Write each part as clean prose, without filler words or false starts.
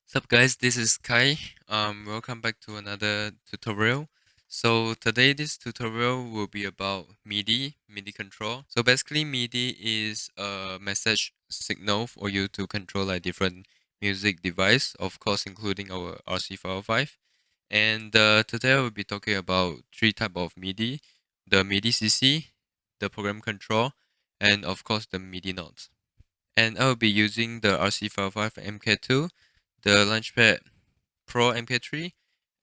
What's up guys, this is Kai. Welcome back to another tutorial. So today this tutorial will be about MIDI control. So basically MIDI is a message signal for you to control like different music device, of course including our RC-505. And today I will be talking about three type of MIDI, the MIDI CC, the program control, and of course the MIDI notes. And I will be using the RC-505 MK2, the Launchpad Pro MK3,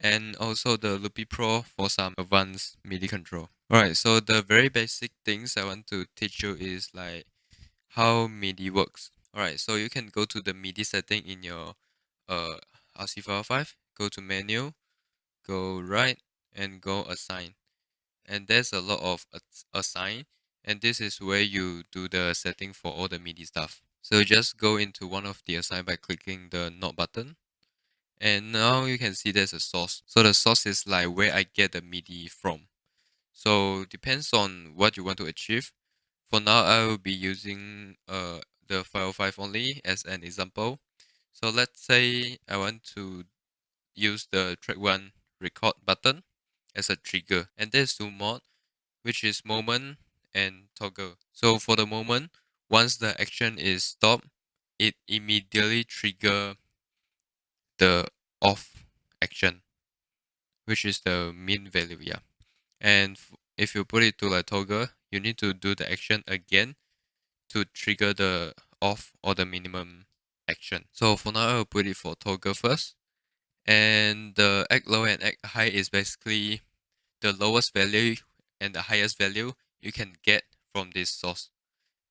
and also the Loopy Pro for some advanced MIDI control. Alright, so the very basic things I want to teach you is like how MIDI works. Alright, so you can go to the MIDI setting in your uh, RC505, go to menu, go right, and go assign. And there's a lot of assign, and this is where you do the setting for all the MIDI stuff. So just go into one of the assign by clicking the note button. And now you can see there's a source. So the source is like where I get the MIDI from. So depends on what you want to achieve. For now, I will be using the 505 only as an example. So let's say I want to use the track 1 record button as a trigger. And there's two mode, which is moment and toggle. So for the moment, once the action is stopped, it immediately trigger the off action, which is the mean value, yeah. And if you put it to like toggle, you need to do the action again to trigger the off or the minimum action. So for now, I'll put it for toggle first. And the act low and act high is basically the lowest value and the highest value you can get from this source.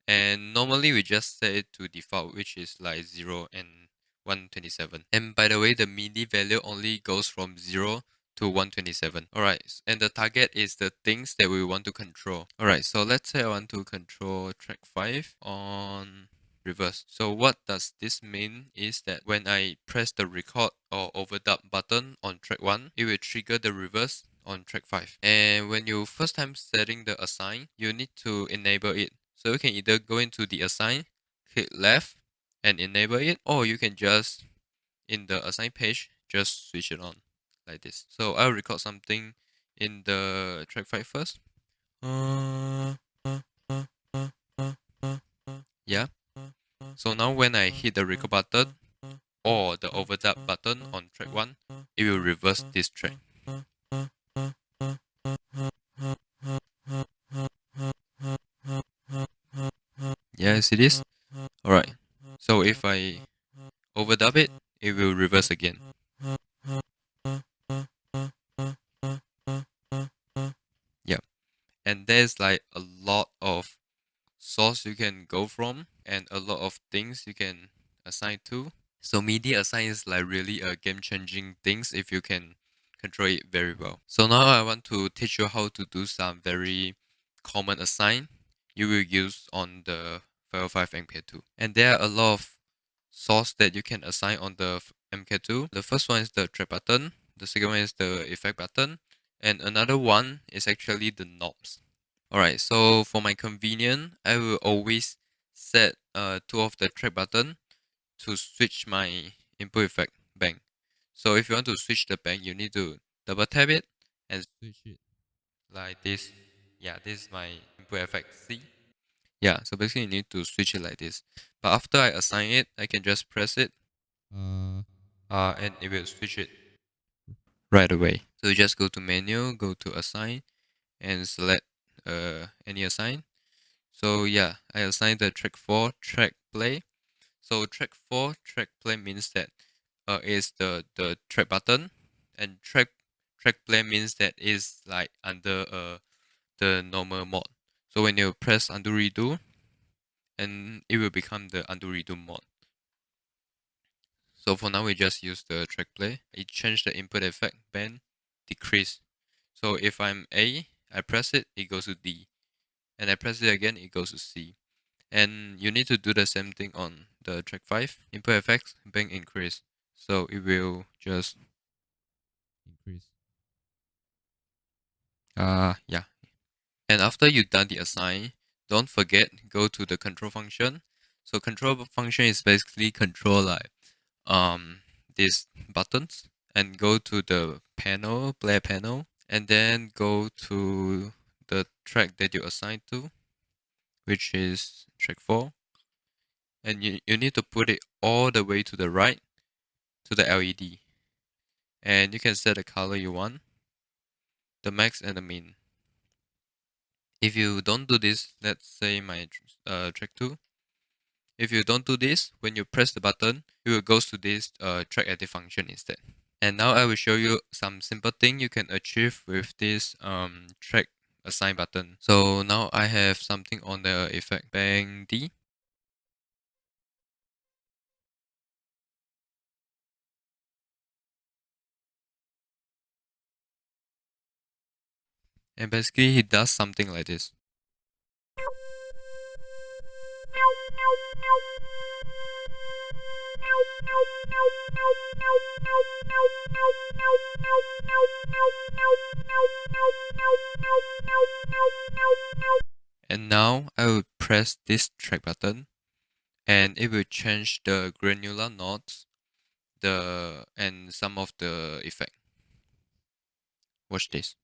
And normally we just set it to default, which is like 0 and 127. And by the way, the MIDI value only goes from 0 to 127. Alright, and the target is the things that we want to control. Alright, so let's say I want to control track 5 on reverse. So what does this mean is that when I press the record or overdub button on track 1, it will trigger the reverse on track 5. And when you first time setting the assign, you need to enable it. So you can either go into the assign, click left and enable it, or you can just in the assign page just switch it on like this. So I'll record something in the track 5 first. Yeah. So now when I hit the record button or the overdub button on track 1, it will reverse this track. Yeah, see this? Alright. So if I overdub it, it will reverse again. Yeah. And there's like a lot of source you can go from and a lot of things you can assign to. So MIDI assign is like really a game-changing things if you can control it very well. So now I want to teach you how to do some very common assign you will use on the 505 MK2. And there are a lot of source that you can assign on the MK2. The first one is the track button, the second one is the effect button, and another one is actually the knobs. Alright, so for my convenience, I will always set two of the track button to switch my input effect bank. So if you want to switch the bank, you need to double tap it and switch it like this. Yeah, this is my input effect C. Yeah, so basically you need to switch it like this. But after I assign it, I can just press it and it will switch it right away. So you just go to menu, go to assign and select any assign. So yeah, I assigned the track 4 track play. So track 4 track play means that is the track button, and track play means that is like under the normal mode. So when you press undo redo, and it will become the undo redo mode. So for now we just use the track play. It changed the input effect band decrease. So if I'm A, I press it, it goes to D, and I press it again, it goes to C. And you need to do the same thing on the track 5 input effects bank increase. So it will just increase. Yeah. And after you've done the assign, don't forget go to the control function. So control function is basically control like these buttons and go to the panel, player panel, and then go to the track that you assigned to, which is track 4. And you need to put it all the way to the right to the LED. And you can set the color you want, the max and the min. If you don't do this, let's say my track 2, if you don't do this, when you press the button, it will go to this track edit function instead. And now I will show you some simple thing you can achieve with this track assign button. So now I have something on the effect bang D. And basically he does something like this. And now I will press this track button and it will change the granular nodes and some of the effect. Watch this.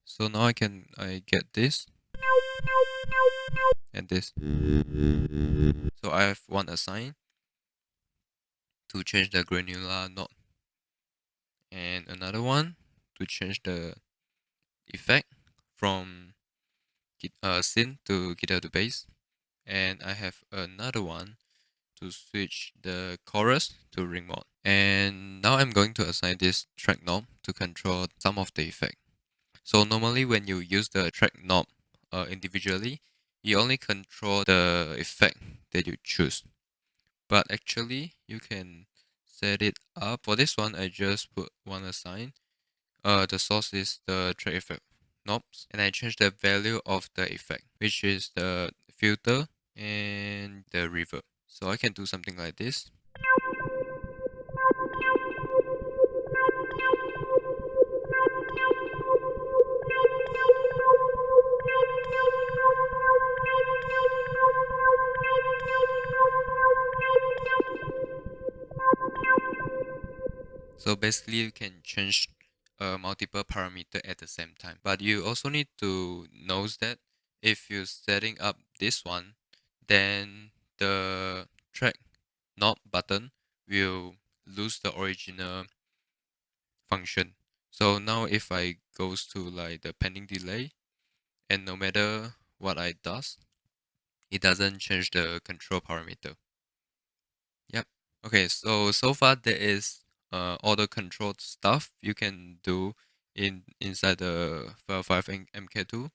So now I get this and this. So I have one assigned to change the granular node and another one to change the effect from synth to guitar to bass, and I have another one to switch the chorus to ring mode. And now I'm going to assign this track knob to control some of the effect. So normally when you use the track knob individually, you only control the effect that you choose. But actually you can set it up. For this one, I just put one assign. The source is the track effect knobs, and I change the value of the effect, which is the filter and the reverb. So I can do something like this. So basically you can change multiple parameter at the same time. But you also need to know that if you're setting up this one, then the track knob button will lose the original function. So now if I goes to like the pending delay, and no matter what I does, it doesn't change the control parameter. Yep. Okay, so far there is all the control stuff you can do inside the 505 and MK2.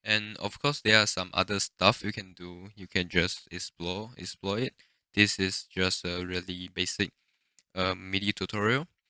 And of course there are some other stuff you can do. You can just explore it. This is just a really basic Midi tutorial.